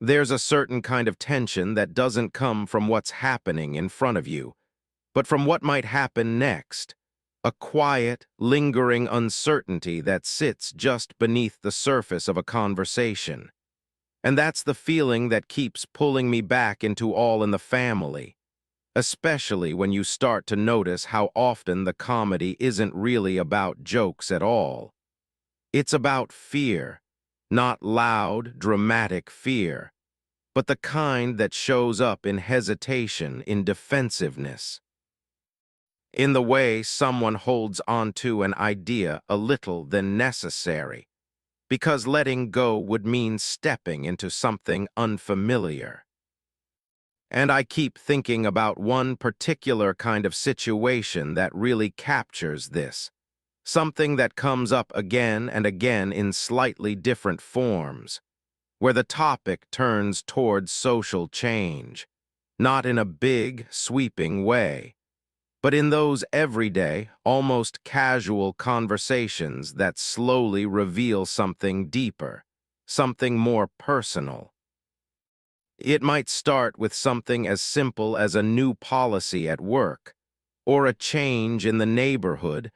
There's a certain kind of tension that doesn't come from what's happening in front of you, but from what might happen next. A quiet, lingering uncertainty that sits just beneath the surface of a conversation. And that's the feeling that keeps pulling me back into All in the Family, especially when you start to notice how often the comedy isn't really about jokes at all. It's about fear, not loud, dramatic fear, but the kind that shows up in hesitation, in defensiveness, in the way someone holds onto an idea a little than necessary, because letting go would mean stepping into something unfamiliar. And I keep thinking about one particular kind of situation that really captures this, something that comes up again and again in slightly different forms, where the topic turns towards social change, not in a big, sweeping way, but in those everyday, almost casual conversations that slowly reveal something deeper, something more personal. It might start with something as simple as a new policy at work, or a change in the neighborhood,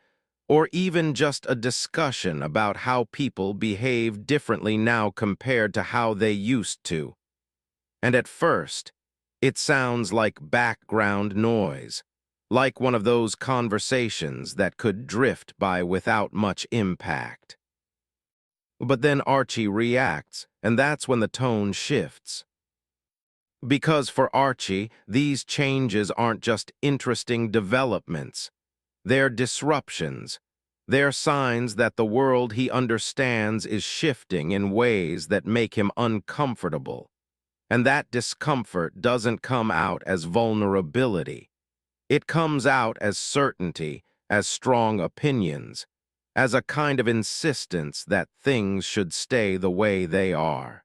or even just a discussion about how people behave differently now compared to how they used to. And at first, it sounds like background noise, like one of those conversations that could drift by without much impact. But then Archie reacts, and that's when the tone shifts. Because for Archie, these changes aren't just interesting developments. They're disruptions. They're signs that the world he understands is shifting in ways that make him uncomfortable. And that discomfort doesn't come out as vulnerability. It comes out as certainty, as strong opinions, as a kind of insistence that things should stay the way they are.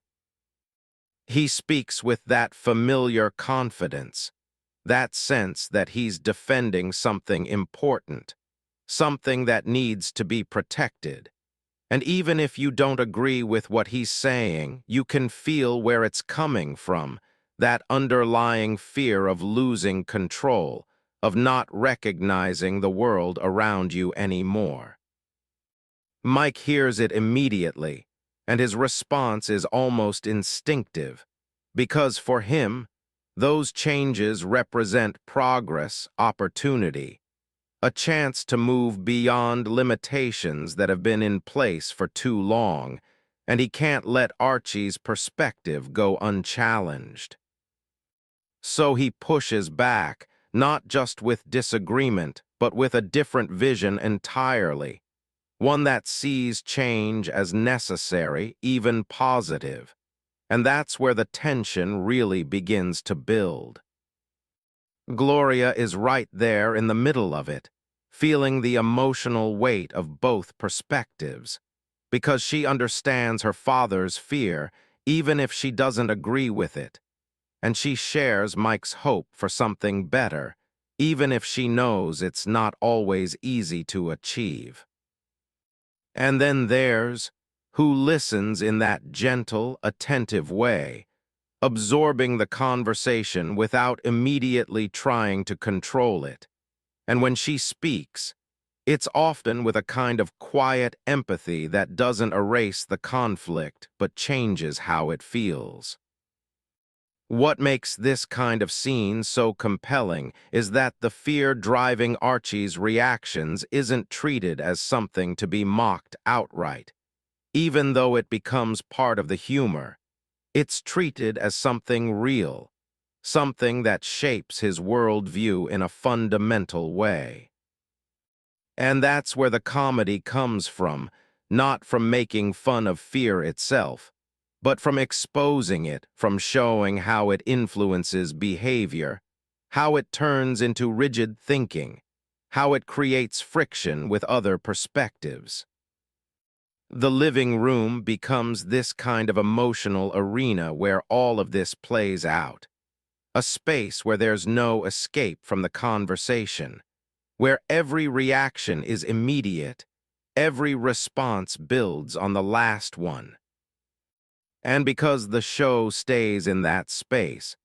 He speaks with that familiar confidence, that sense that he's defending something important, something that needs to be protected. And even if you don't agree with what he's saying, you can feel where it's coming from, that underlying fear of losing control, of not recognizing the world around you anymore. Mike hears it immediately, and his response is almost instinctive, because for him, those changes represent progress, opportunity, a chance to move beyond limitations that have been in place for too long, and he can't let Archie's perspective go unchallenged. So he pushes back, not just with disagreement, but with a different vision entirely, one that sees change as necessary, even positive. And that's where the tension really begins to build. Gloria is right there in the middle of it, feeling the emotional weight of both perspectives, because she understands her father's fear, even if she doesn't agree with it, and she shares Mike's hope for something better, even if she knows it's not always easy to achieve. And then there's who listens in that gentle, attentive way, absorbing the conversation without immediately trying to control it. And when she speaks, it's often with a kind of quiet empathy that doesn't erase the conflict but changes how it feels. What makes this kind of scene so compelling is that the fear driving Archie's reactions isn't treated as something to be mocked outright. Even though it becomes part of the humor, it's treated as something real, something that shapes his worldview in a fundamental way. And that's where the comedy comes from, not from making fun of fear itself, but from exposing it, from showing how it influences behavior, how it turns into rigid thinking, how it creates friction with other perspectives. The living room becomes this kind of emotional arena where all of this plays out, a space where there's no escape from the conversation, where every reaction is immediate, every response builds on the last one. And because the show stays in that space,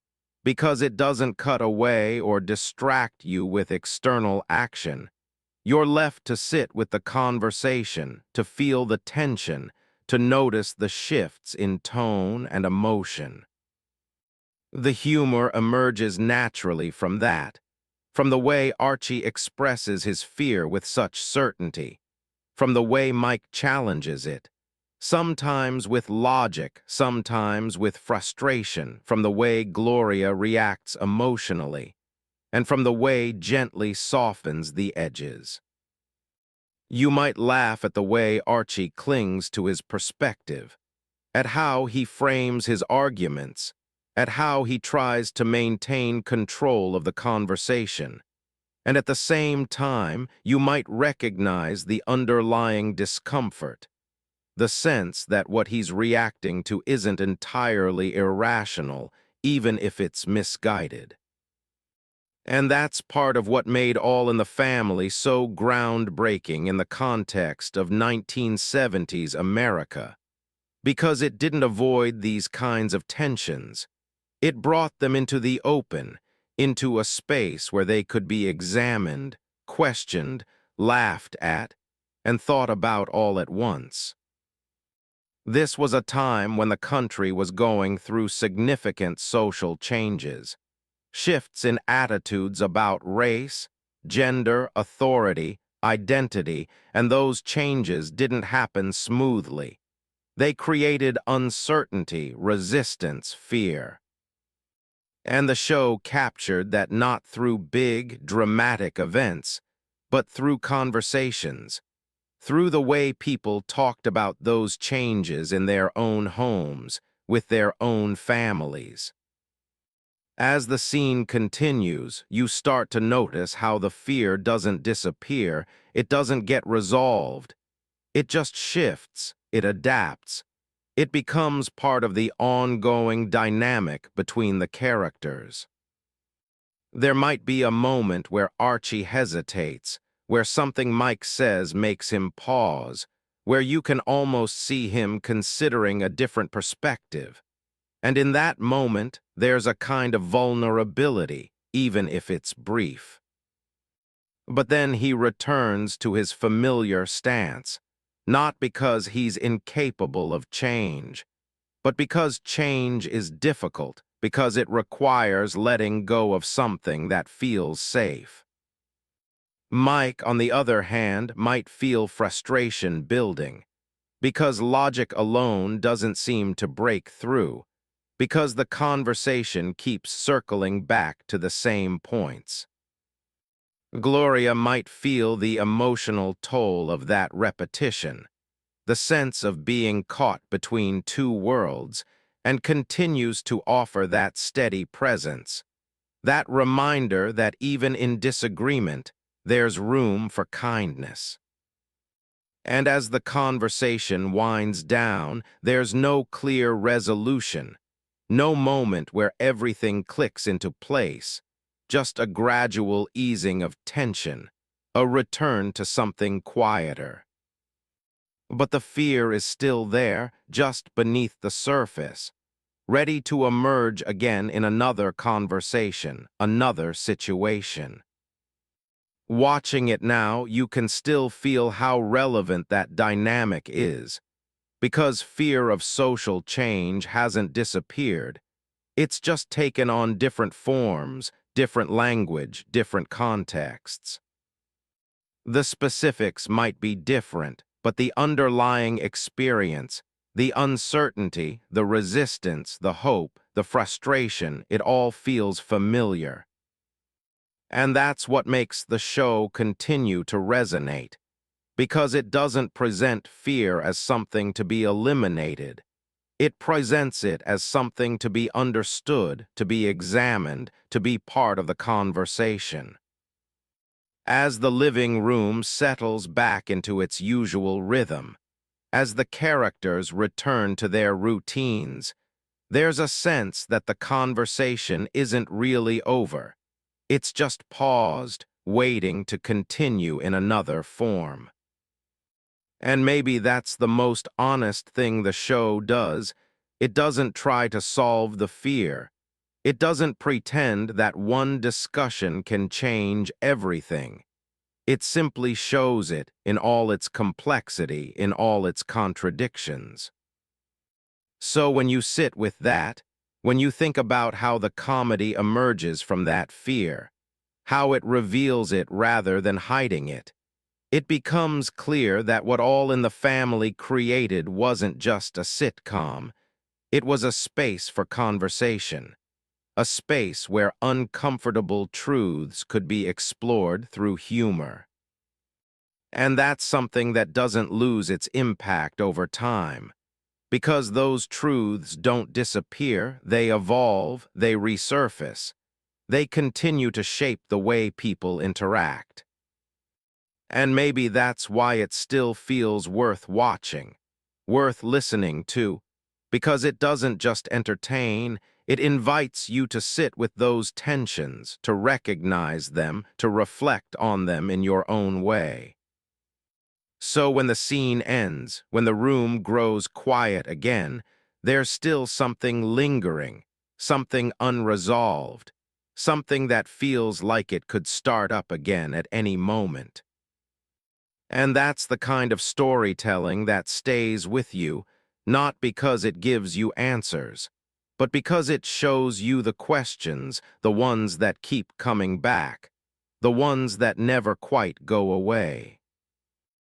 because it doesn't cut away or distract you with external action, you're left to sit with the conversation, to feel the tension, to notice the shifts in tone and emotion. The humor emerges naturally from that, from the way Archie expresses his fear with such certainty, from the way Mike challenges it, sometimes with logic, sometimes with frustration, from the way Gloria reacts emotionally, and from the way gently softens the edges. You might laugh at the way Archie clings to his perspective, at how he frames his arguments, at how he tries to maintain control of the conversation, and at the same time, you might recognize the underlying discomfort, the sense that what he's reacting to isn't entirely irrational, even if it's misguided. And that's part of what made All in the Family so groundbreaking in the context of 1970s America. Because it didn't avoid these kinds of tensions, it brought them into the open, into a space where they could be examined, questioned, laughed at, and thought about all at once. This was a time when the country was going through significant social changes, shifts in attitudes about race, gender, authority, identity, and those changes didn't happen smoothly. They created uncertainty, resistance, fear. And the show captured that not through big, dramatic events, but through conversations, through the way people talked about those changes in their own homes, with their own families. As the scene continues, you start to notice how the fear doesn't disappear, it doesn't get resolved. It just shifts, it adapts. It becomes part of the ongoing dynamic between the characters. There might be a moment where Archie hesitates, where something Mike says makes him pause, where you can almost see him considering a different perspective. And in that moment, there's a kind of vulnerability, even if it's brief. But then he returns to his familiar stance, not because he's incapable of change, but because change is difficult, because it requires letting go of something that feels safe. Mike, on the other hand, might feel frustration building, because logic alone doesn't seem to break through, because the conversation keeps circling back to the same points. Gloria might feel the emotional toll of that repetition, the sense of being caught between two worlds, and continues to offer that steady presence, that reminder that even in disagreement, there's room for kindness. And as the conversation winds down, there's no clear resolution, no moment where everything clicks into place, just a gradual easing of tension, a return to something quieter. But the fear is still there, just beneath the surface, ready to emerge again in another conversation, another situation. Watching it now, you can still feel how relevant that dynamic is, because fear of social change hasn't disappeared. It's just taken on different forms, different language, different contexts. The specifics might be different, but the underlying experience, the uncertainty, the resistance, the hope, the frustration, it all feels familiar. And that's what makes the show continue to resonate, because it doesn't present fear as something to be eliminated. It presents it as something to be understood, to be examined, to be part of the conversation. As the living room settles back into its usual rhythm, as the characters return to their routines, there's a sense that the conversation isn't really over. It's just paused, waiting to continue in another form. And maybe that's the most honest thing the show does, It doesn't try to solve the fear. It doesn't pretend that one discussion can change everything. It simply shows it in all its complexity, in all its contradictions. So when you sit with that, when you think about how the comedy emerges from that fear, how it reveals it rather than hiding it, it becomes clear that what All in the Family created wasn't just a sitcom. It was a space for conversation, a space where uncomfortable truths could be explored through humor. And that's something that doesn't lose its impact over time. Because those truths don't disappear, they evolve, they resurface. They continue to shape the way people interact. And maybe that's why it still feels worth watching, worth listening to, because it doesn't just entertain, it invites you to sit with those tensions, to recognize them, to reflect on them in your own way. So when the scene ends, when the room grows quiet again, there's still something lingering, something unresolved, something that feels like it could start up again at any moment. And that's the kind of storytelling that stays with you, not because it gives you answers, but because it shows you the questions, the ones that keep coming back, the ones that never quite go away.